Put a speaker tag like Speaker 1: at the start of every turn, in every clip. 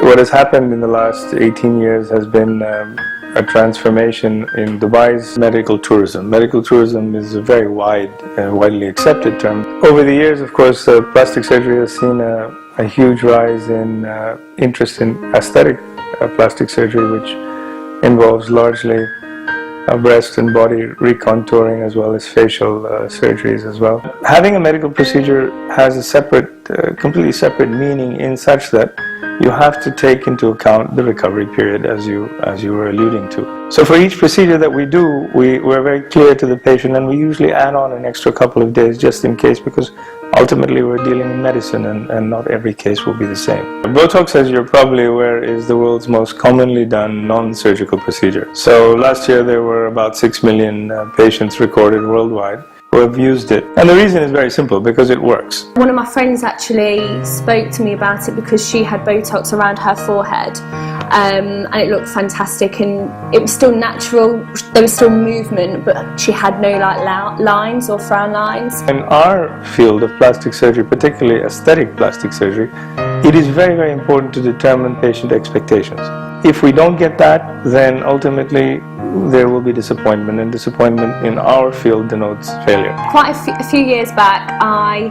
Speaker 1: what has happened in the last 18 years has been a transformation in Dubai's medical tourism. Medical tourism is a very widely accepted term. Over the years, of course, plastic surgery has seen a huge rise in interest in aesthetic plastic surgery, which involves largely breast and body recontouring as well as facial surgeries as well. Having a medical procedure has a separate, completely separate meaning in such that you have to take into account the recovery period as you were alluding to. So for each procedure that we do, we're very clear to the patient, and we usually add on an extra couple of days just in case, because ultimately we're dealing in medicine and not every case will be the same. Botox, as you're probably aware, is the world's most commonly done non-surgical procedure. So last year there were about 6 million patients recorded worldwide who have used it. And the reason is very simple, because it works.
Speaker 2: One of my friends actually spoke to me about it because she had Botox around her forehead, and it looked fantastic, and it was still natural, there was still movement, but she had no like lines or frown lines.
Speaker 1: In our field of plastic surgery, particularly aesthetic plastic surgery, it is very, very important to determine patient expectations. If we don't get that, then ultimately there will be disappointment, and disappointment in our field denotes failure.
Speaker 2: Quite a few years back, I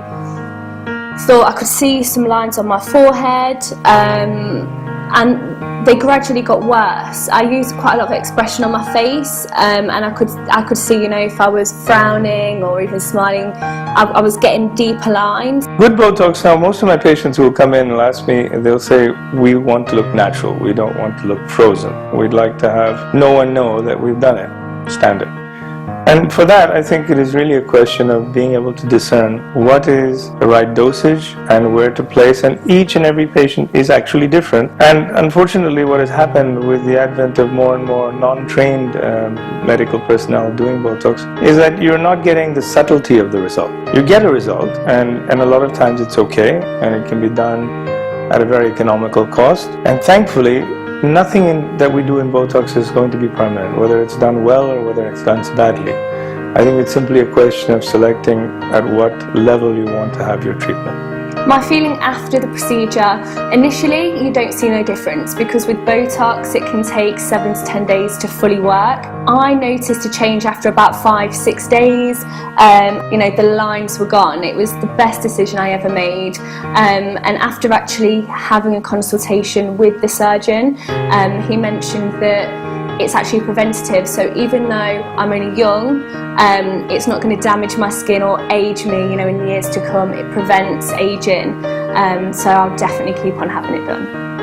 Speaker 2: thought I could see some lines on my forehead, and they gradually got worse. I used quite a lot of expression on my face, and I could see, you know, if I was frowning or even smiling, I was getting deeper lines.
Speaker 1: With Botox now, most of my patients who will come in and ask me, they'll say, we want to look natural, we don't want to look frozen. We'd like to have no one know that we've done it, standard. And for that, I think it is really a question of being able to discern what is the right dosage and where to place, and each and every patient is actually different. And unfortunately, what has happened with the advent of more and more non-trained medical personnel doing Botox is that you're not getting the subtlety of the result. You get a result, and a lot of times it's okay, and it can be done at a very economical cost. And thankfully, nothing that we do in Botox is going to be permanent, whether it's done well or whether it's done badly. I think it's simply a question of selecting at what level you want to have your treatment.
Speaker 2: My feeling after the procedure, initially you don't see no difference, because with Botox it can take 7 to 10 days to fully work. I noticed a change after about 5-6 days. You know, the lines were gone. It was the best decision I ever made. And after actually having a consultation with the surgeon, he mentioned that it's actually preventative, so even though I'm only young, it's not going to damage my skin or age me, you know, in years to come. It prevents aging, so I'll definitely keep on having it done.